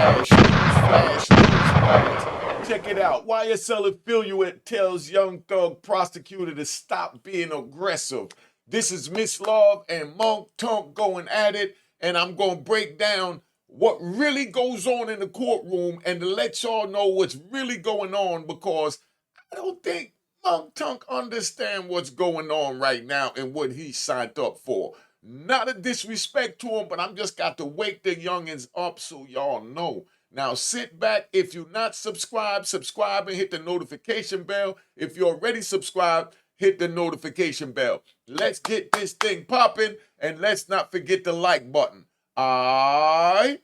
Flash news. Check it out. YSL affiliate tells Young Thug prosecutor to stop being aggressive. This is Miss Love and Monk Tunk going at it, and I'm going to break down what really goes on in the courtroom and to let y'all know what's really going on, because I don't think Monk Tunk understand what's going on right now and what he signed up for. Not a disrespect to him, but I'm just got to wake the youngins up so y'all know. Now sit back. If you're not subscribed, subscribe and hit the notification bell. If you're already subscribed, hit the notification bell. Let's get this thing popping, and let's not forget the like button. All right?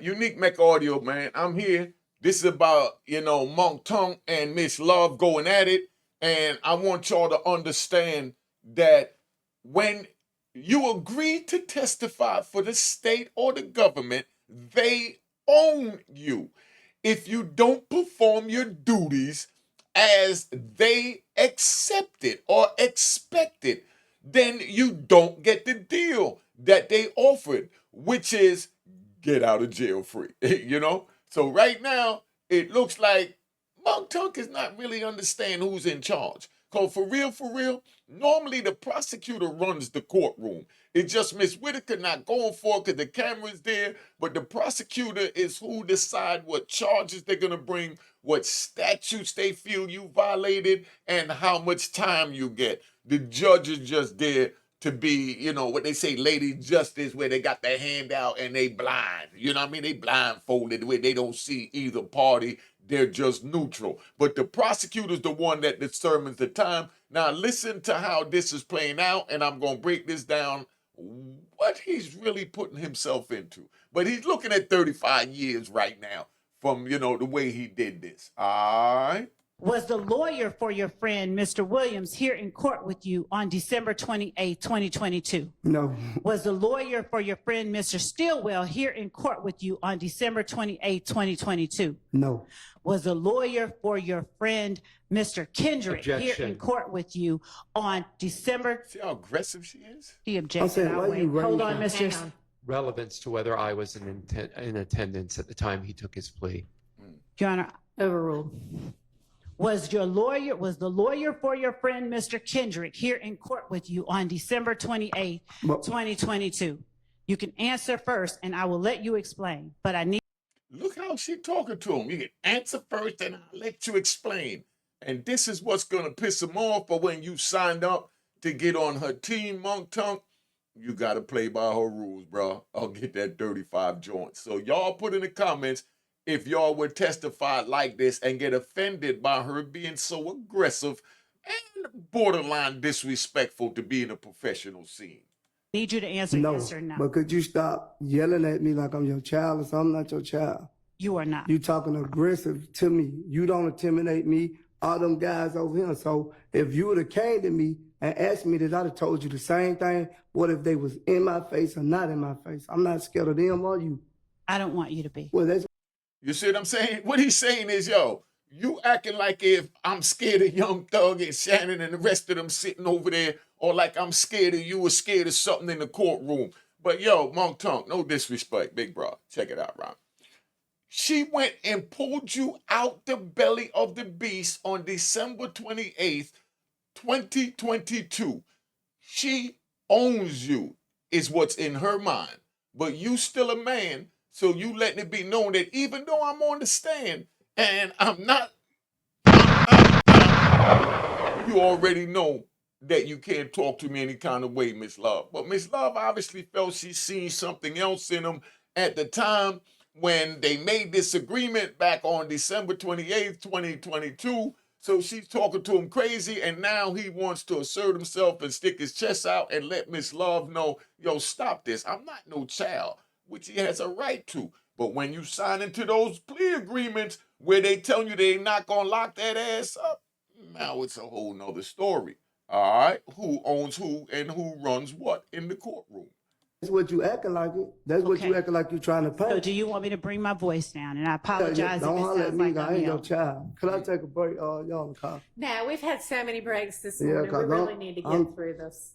Unique Mecca Audio, man. I'm here. This is about, Monk Tunk and Miss Love going at it. And I want y'all to understand that when you agree to testify for the state or the government, they own you. If you don't perform your duties as they accepted or expected, then you don't get the deal that they offered, which is get out of jail free, So right now, it looks like Monk Tunk is not really understand who's in charge. Because for real, normally the prosecutor runs the courtroom. It's just Miss Whitaker not going for it because the camera's there, but the prosecutor is who decide what charges they're going to bring, what statutes they feel you violated, and how much time you get. The judge is just there to be, what they say, lady justice, where they got their hand out and they blind. You know what I mean? They blindfolded, where they don't see either party. They're just neutral. But the prosecutor's the one that determines the time. Now listen to how this is playing out, and I'm going to break this down, what he's really putting himself into. But he's looking at 35 years right now from, the way he did this. All right? Was the lawyer for your friend, Mr. Williams, here in court with you on December 28, 2022? No. Was the lawyer for your friend, Mr. Stillwell, here in court with you on December 28, 2022? No. Was the lawyer for your friend, Mr. Kendrick, here in court with you on December? See how aggressive she is? He objected. Hold on, Mr. Relevance to whether I was in attendance at the time he took his plea. Your Honor, Overruled. was the lawyer for your friend, Mr. Kendrick, here in court with you on December 28, 2022? You can answer first, and I will let you explain, but I need. Look how she talking to him. You can answer first, and I'll let you explain. And this is what's going to piss him off, but when you signed up to get on her team, Monk Tunk, you got to play by her rules, bro. I'll get that 35 joints. So y'all put in the comments if y'all would testify like this and get offended by her being so aggressive and borderline disrespectful to be in a professional scene. Need you to answer yes or no. But could you stop yelling at me like I'm your child or something? I'm not your child. You are not. You talking aggressive to me. You don't intimidate me. All them guys over here. So if you would have came to me and asked me this, I'd have told you the same thing. What if they was in my face or not in my face? I'm not scared of them or you. I don't want you to be. Well, that's. You see what I'm saying? What he's saying is, you acting like if I'm scared of Young Thug and Shannon and the rest of them sitting over there, or like I'm scared of you or scared of something in the courtroom. But Monk Tunk, no disrespect, big bro. Check it out, Ron. She went and pulled you out the belly of the beast on December 28th, 2022. She owns you, is what's in her mind. But you still a man. So you letting it be known that even though I'm on the stand and I'm not, you already know that you can't talk to me any kind of way, Miss Love. But Miss Love obviously felt she seen something else in him at the time when they made this agreement back on December 28th, 2022. So she's talking to him crazy, and now he wants to assert himself and stick his chest out and let Miss Love know, stop this. I'm not no child, which he has a right to. But when you sign into those plea agreements where they tell you they not gonna lock that ass up, now it's a whole nother story. All right, who owns who and who runs what in the courtroom? That's what you acting like it. That's what you Okay. acting like you trying to So paint. do you want me to bring my voice down? And I Yeah, apologize don't if it holler at sounds me. like I I'm ain't your yelling. child. Could I take a break? Y'all in the car. Now, we've had so many breaks this Yeah, morning. We 'cause really need to get through this.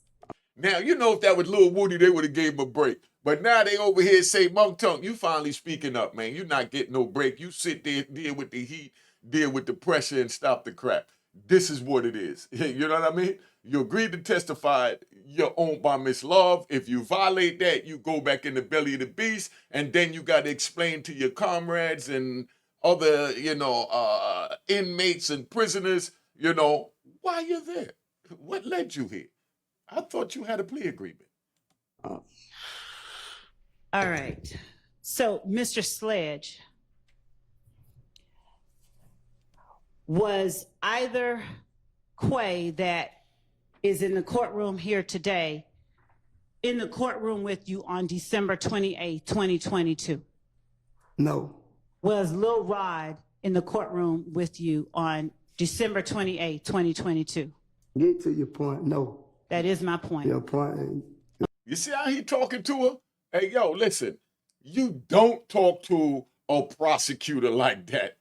Now, you know, if that was Lil Woody, they would have gave him a break. But now they over here say, Monk Tongue, you finally speaking up, man. You're not getting no break. You sit there, deal with the heat, deal with the pressure, and stop the crap. This is what it is. You know what I mean? You agreed to testify. You're owned by Miss Love. If you violate that, you go back in the belly of the beast, and then you got to explain to your comrades and other, inmates and prisoners, why you're there. What led you here? I thought you had a plea agreement. All right. So, Mr. Sledge, was either Quay that is in the courtroom here today in the courtroom with you on December 28, 2022? No. Was Lil Rod in the courtroom with you on December 28, 2022? Get to your point. No. That is my point. Your point. You see how he talking to her? Hey, yo, listen, you don't talk to a prosecutor like that,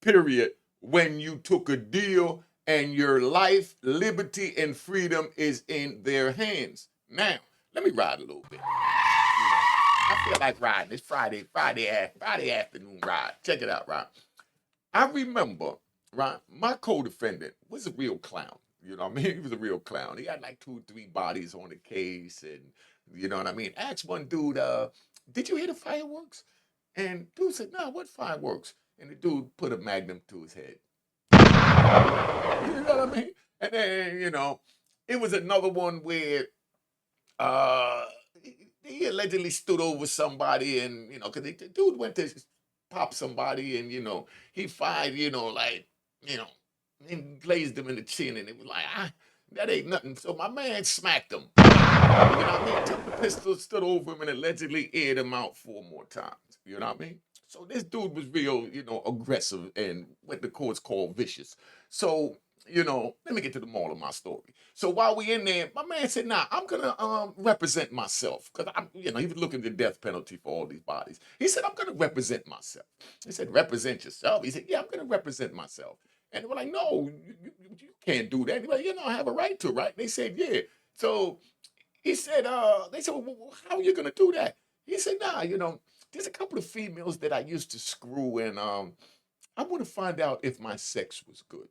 period, when you took a deal and your life, liberty, and freedom is in their hands. Now, let me ride a little bit. I feel like riding. It's Friday afternoon ride. Check it out, right? I remember, right, my co-defendant was a real clown. You know what I mean? He was a real clown. He had like 2 or 3 bodies on the case, and you know what I mean? Asked one dude, did you hear the fireworks? And dude said, no, what fireworks? And the dude put a magnum to his head. You know what I mean? And then, it was another one where he allegedly stood over somebody and, because the dude went to pop somebody and, he fired, and glazed him in the chin, and it was like, that ain't nothing. So my man smacked him. You know what I mean? Took the pistol, stood over him, and allegedly aired him out 4 more times. You know what I mean? So this dude was real, aggressive and what the courts call vicious. So, let me get to the moral of my story. So while we in there, my man said, nah, I'm going to represent myself. Because, he was looking at the death penalty for all these bodies. He said, I'm going to represent myself. He said, represent yourself? He said, yeah, I'm going to represent myself. And they were like, no, you can't do that. He was like, I have a right to, right? They said, yeah. So he said, they said, well, how are you going to do that? He said, nah, there's a couple of females that I used to screw, and I want to find out if my sex was good.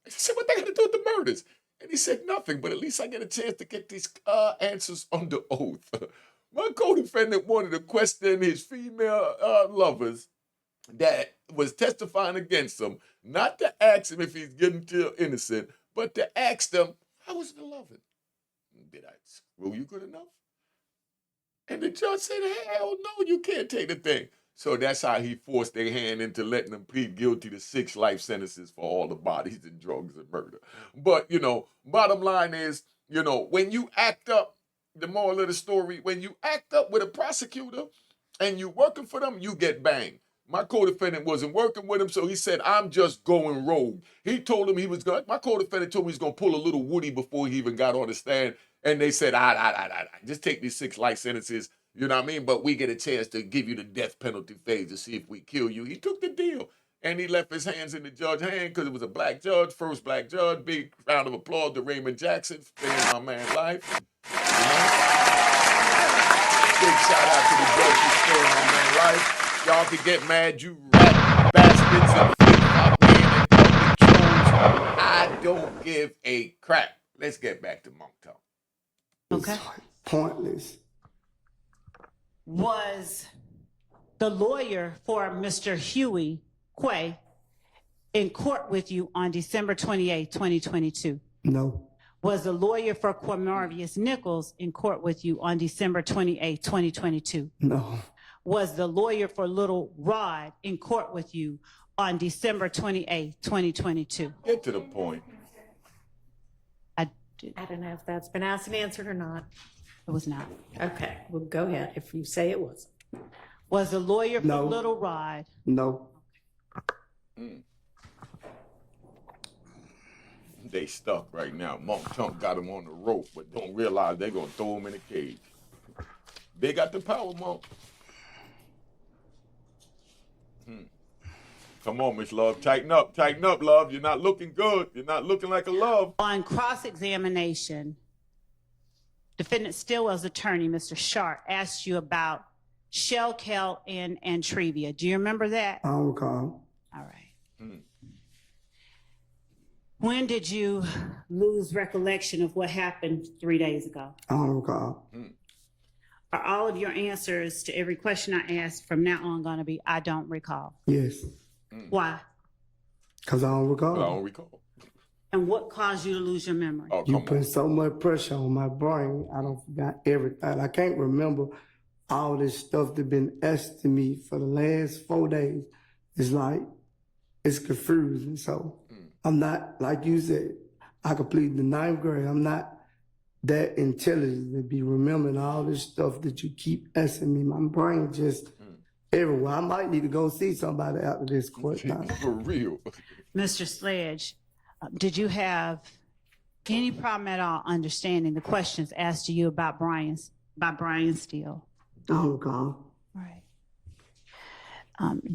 I said, what they got to do with the murders? And he said, nothing, but at least I get a chance to get these answers under oath. My co-defendant wanted to question his female lovers that was testifying against him, not to ask him if he's guilty or innocent, but to ask them, how was the loving? Did I screw you good enough? And the judge said, hell no, you can't take the thing. So that's how he forced their hand into letting them plead guilty to 6 life sentences for all the bodies and drugs and murder. But, bottom line is, when you act up, the moral of the story, when you act up with a prosecutor and you working for them, you get banged. My co-defendant wasn't working with him, so he said, I'm just going rogue. He told him my co-defendant told me he was going to pull a little Woody before he even got on the stand. And they said, just take these 6 life sentences, you know what I mean? But we get a chance to give you the death penalty phase to see if we kill you. He took the deal. And he left his hands in the judge's hand because it was a black judge, first black judge. Big round of applause to Raymond Jackson for saving my man's life. Big shout out to the judge for saving my man's life. Y'all can get mad, you rat bastards and flip-flop men and public trolls. I don't give a crap. Let's get back to Monk Talk. Okay. It's pointless. Was the lawyer for Mr. Huey Quay in court with you on December 28, 2022? No. Was the lawyer for Quamarius Nichols in court with you on December 28, 2022? No. Was the lawyer for Little Rod in court with you on December 28, 2022? Get to the point. I don't know if that's been asked and answered or not. It was not. Okay, well, go ahead if you say it was. Was a lawyer for No. Little Rod. No. They stuck right now. Monk Tunk got them on the rope, but don't realize they're gonna throw them in a cage. They got the power, Monk. Come on, Miss Love. Tighten up, Love. You're not looking good. You're not looking like a Love. On cross-examination, defendant Stillwell's attorney, Mr. Sharp, asked you about shell kelp and Antrevia. Do you remember that? I don't recall. All right. When did you lose recollection of what happened 3 days ago? I don't recall. Are all of your answers to every question I ask from now on going to be, I don't recall? Yes. Why? Because I don't recall. I don't recall. And what caused you to lose your memory? Oh, You come put on. so much pressure on my brain, I don't forgot everything. I can't remember all this stuff that been asked to me for the last 4 days. It's like, it's confusing. So I'm not, like you said, I completed the 9th grade. I'm not that intelligent to be remembering all this stuff that you keep asking me. My brain just everywhere. I might need to go see somebody after this court time. For real. Mr. Sledge, did you have any problem at all understanding the questions asked to you about Brian Steele? I don't recall. Right.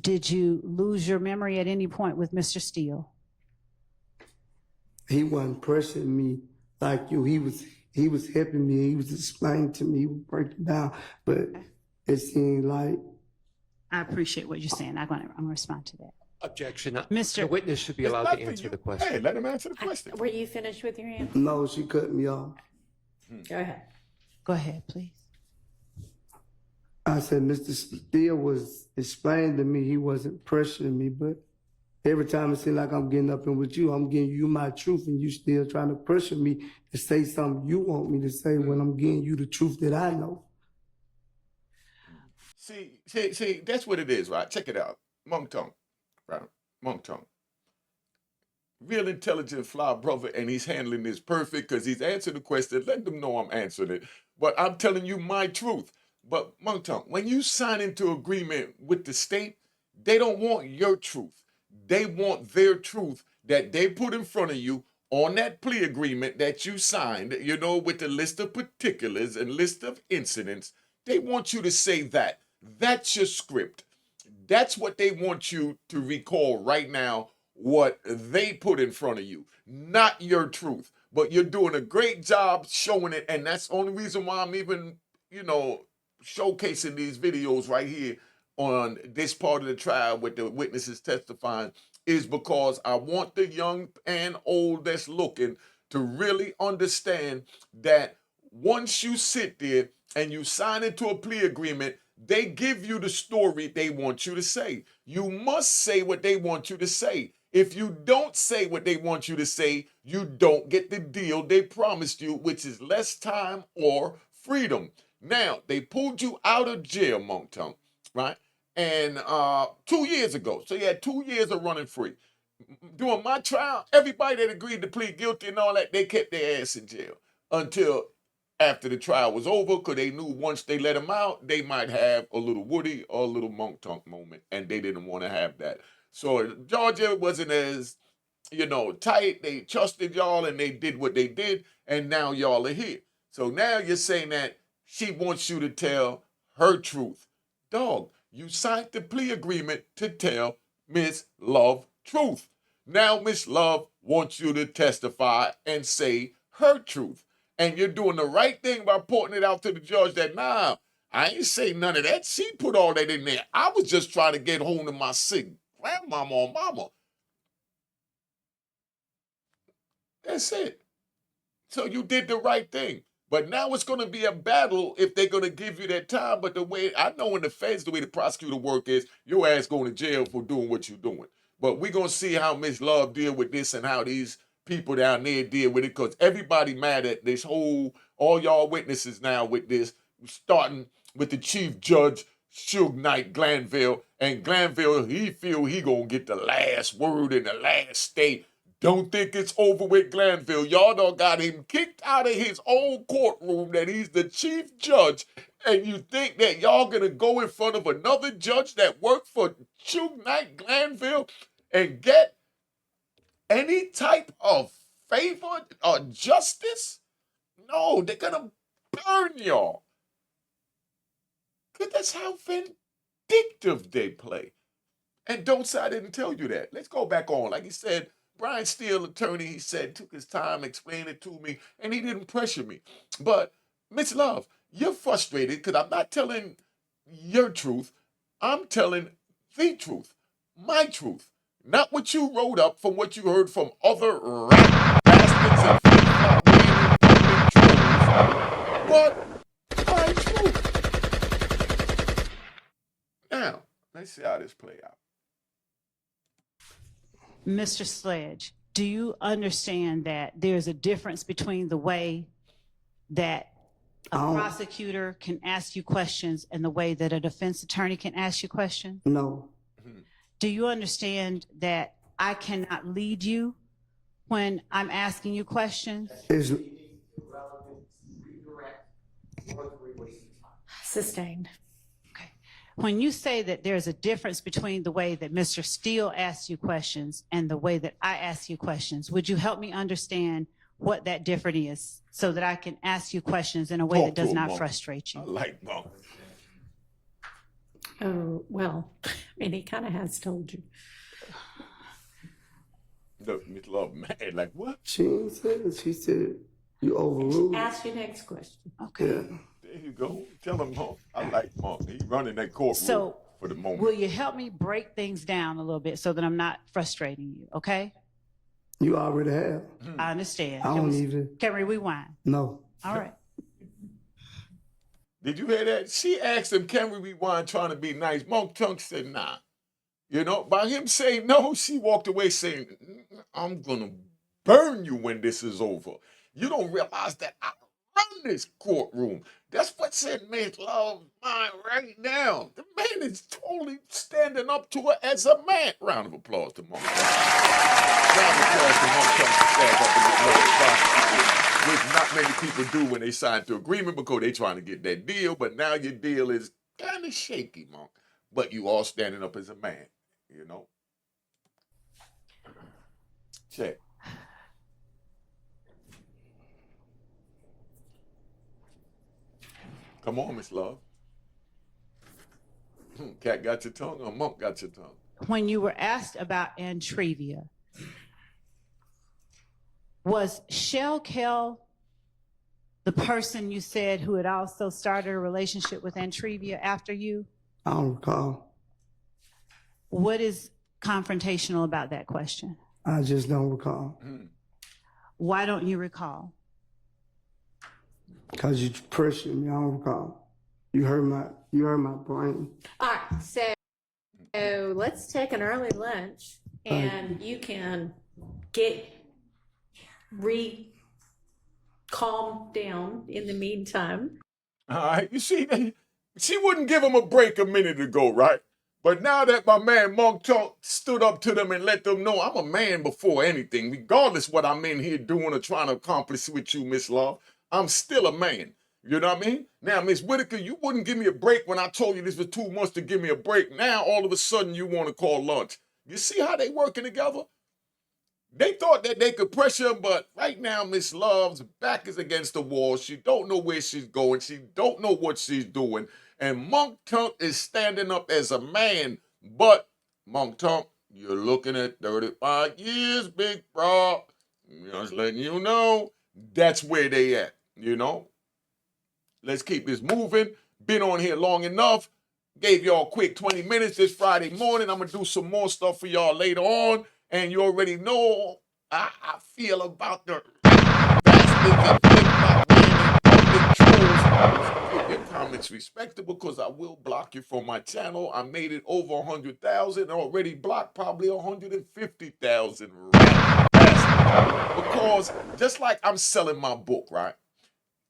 Did you lose your memory at any point with Mr. Steele? He wasn't pressuring me like you. He was helping me. He was explaining to me, he was breaking down. But it seemed like I appreciate what you're saying. I'm going to respond to that. Objection. Mr. The witness should be It's allowed not to for answer you. the question. Hey, let him answer the question. Were you finished with your answer? no, she cut me off. Go ahead. Go ahead, please. I said, Mr. Steele was explaining to me he wasn't pressuring me, but every time it seems like I'm getting up in with you, I'm giving you my truth, and you still trying to pressure me to say something you want me to say when I'm giving you the truth that I know. See, that's what it is, right? Check it out. Monk Tongue, right? Monk Tongue. Real intelligent fly brother, and he's handling this perfect because he's answering the question. Let them know I'm answering it. But I'm telling you my truth. But Monk Tongue, when you sign into agreement with the state, they don't want your truth. They want their truth that they put in front of you on that plea agreement that you signed, with the list of particulars and list of incidents. They want you to say that. That's your script. That's what they want you to recall right now, what they put in front of you, not your truth. But you're doing a great job showing it, and that's the only reason why I'm even, showcasing these videos right here on this part of the trial with the witnesses testifying, is because I want the young and old that's looking to really understand that once you sit there and you sign into a plea agreement, they give you the story they want you to say. You must say what they want you to say. If you don't say what they want you to say, you don't get the deal they promised you, which is less time or freedom. Now, they pulled you out of jail, Monk Tongue, right? And 2 years ago, so you had 2 years of running free. During my trial, everybody that agreed to plead guilty and all that, they kept their ass in jail until after the trial was over, because they knew once they let them out, they might have a little Woody or a little Monk Tongue moment, and they didn't want to have that. So Georgia wasn't as, tight. They trusted y'all, and they did what they did, and now y'all are here. So now you're saying that she wants you to tell her truth. Dog, you signed the plea agreement to tell Miss Love truth. Now Miss Love wants you to testify and say her truth. And you're doing the right thing by pointing it out to the judge that, nah, I ain't say none of that. She put all that in there. I was just trying to get home to my sick grandmama or mama. That's it. So you did the right thing. But now it's going to be a battle if they're going to give you that time. But the way I know in the feds, the way the prosecutor work is, your ass going to jail for doing what you're doing. But we're going to see how Miss Love deal with this and how these people down there deal with it, because everybody mad at this whole, all y'all witnesses now with this, starting with the Chief Judge, Suge Knight Glanville. And Glanville, he feel he going to get the last word and the last state. Don't think it's over with Glanville. Y'all done got him kicked out of his own courtroom that he's the chief judge, and you think that y'all gonna go in front of another judge that worked for Suge Knight Glanville and get any type of favor or justice? No, they're gonna burn y'all. Because that's how vindictive they play. And don't say I didn't tell you that. Let's go back on. Like he said, Brian Steele, attorney, he said, took his time, explained it to me, and he didn't pressure me. But, Miss Love, you're frustrated because I'm not telling your truth. I'm telling the truth, my truth. Not what you wrote up from what you heard from other rat bastards and flip-flop trolls, but my truth. Now, let's see how this play out. Mr. Sledge, do you understand that there's a difference between the way that a prosecutor can ask you questions and the way that a defense attorney can ask you questions? No. Do you understand that I cannot lead you when I'm asking you questions? Sustained. Okay. When you say that there's a difference between the way that Mr. Steele asks you questions and the way that I ask you questions, would you help me understand what that difference is so that I can ask you questions in a way that does not frustrate you? I like Monk. Oh, well, I mean, he kind of has told you. Look, Miss Love mad, like what? She didn't say it. She said, you overruled. Ask your next question. Okay. Yeah. There you go. Tell him, Monk. I like Monk. He's running that courtroom for the moment. Will you help me break things down a little bit so that I'm not frustrating you, okay? You already have. I understand. I don't even. Can we rewind? No. All right. Did you hear that? She asked him, can we rewind, trying to be nice. Monk Tunk said, nah. You know, by him saying no, she walked away saying, I'm going to burn you when this is over. You don't realize that I run this courtroom. That's what's in Miss Love's mind right now. The man is totally standing up to her as a man. Round of applause to Monk. Round of applause to Monk Tunk to stand up and get love, which not many people do when they sign to agreement because they trying to get that deal. But now your deal is kind of shaky, Monk. But you all standing up as a man, you know. Check. Come on, Miss Love. Cat got your tongue or Monk got your tongue? When you were asked about Antrevia, was Shell Kell the person you said who had also started a relationship with Antrevia after you? I don't recall. What is confrontational about that question? I just don't recall. Why don't you recall? Because you pressured me. I don't recall. You hurt my brain. All right, so let's take an early lunch, and you can calm down in the meantime. All right, you see, she wouldn't give him a break a minute ago, right? But now that my man Monk Talk stood up to them and let them know I'm a man before anything, regardless what I'm in here doing or trying to accomplish with you, Miss Love, I'm still a man. You know what I mean? Now, Miss Whitaker, you wouldn't give me a break when I told you this was 2 months to give me a break. Now, all of a sudden, you want to call lunch. You see how they working together? They thought that they could pressure him, but right now, Miss Love's back is against the wall. She don't know where she's going. She don't know what she's doing. And Monk Tunk is standing up as a man. But, Monk Tunk, you're looking at 35 years, big bro. Just letting you know, that's where they at, you know? Let's keep this moving. Been on here long enough. Gave y'all a quick 20 minutes this Friday morning. I'm going to do some more stuff for y'all later on. And you already know how I feel about the bastards and public trolls. Keep your comments respectable because I will block you from my channel. I made it over 100,000. Already blocked probably 150,000 rat bastards. Because just like I'm selling my book, right?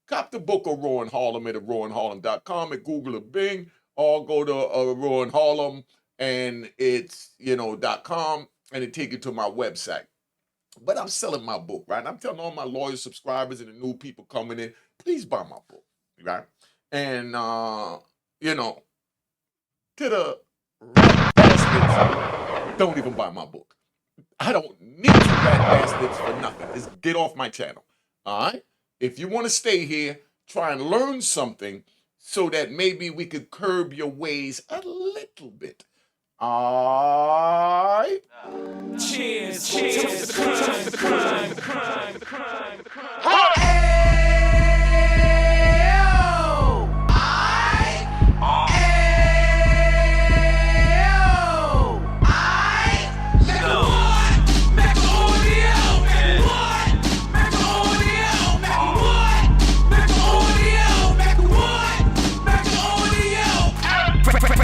Cop the book of Rowan Harlem at rowanharlem.com at Google or Bing, or go to Rowan Harlem and it's, .com, and it take you to my website. But I'm selling my book, right? And I'm telling all my loyal subscribers and the new people coming in, please buy my book, right? And, you know, to the rat bastards, don't even buy my book. I don't need you rat bastards for nothing. Just get off my channel, all right? If you want to stay here, try and learn something so that maybe we could curb your ways a little bit. All right? Cheers, cheers, to the crime.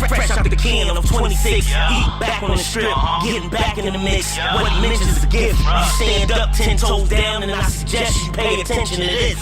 Fresh out the can of 26, heat back on the strip, getting back in the mix. What he mentions is a gift. You stand up 10 toes down, and I suggest you pay attention to this.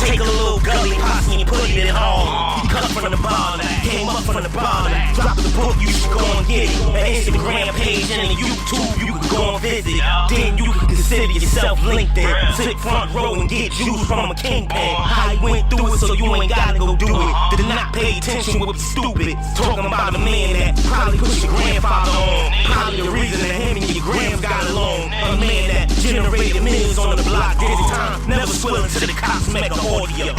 Take a little gully posse and put it in hall. He cut from the bottom, came up from the bottom. Drop the book, you should go and get it. An Instagram page and a YouTube you can go and visit. Then you can consider yourself linked in. Sit front row and get juice from a kingpin. I went through it, so you ain't gotta go do it. Did not pay attention, would be stupid. Talking about a man that probably put your grandfather on. Probably the reason that him and your grams got along. A man that generated millions on the block. Did his time, never swill until the cops make an audio.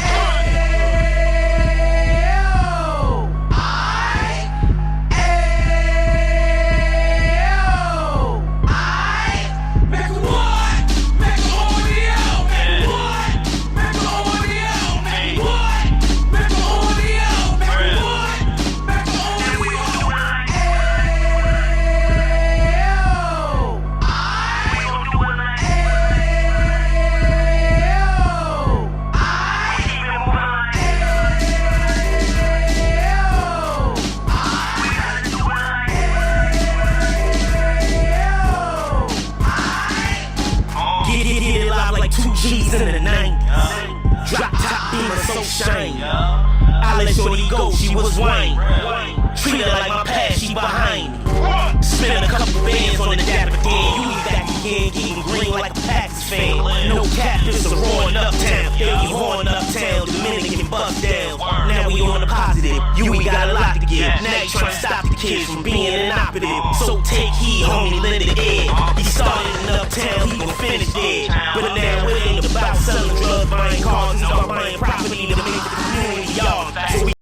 G's in the 90s. Drop top beamer so shiny. I let shorty go, she was whining. Treat her like my past, she behind me. Spin a couple bands on the dapper then. You eat back again, getting green like a Packers fan. No cap, it's a roaring uptown. They be roaring uptown, Dominican bust down. Now we on the positive, you ain't got a lot to give. Now you trying to stop the kids from being inoperative. So take heed, homie, lend it in. He started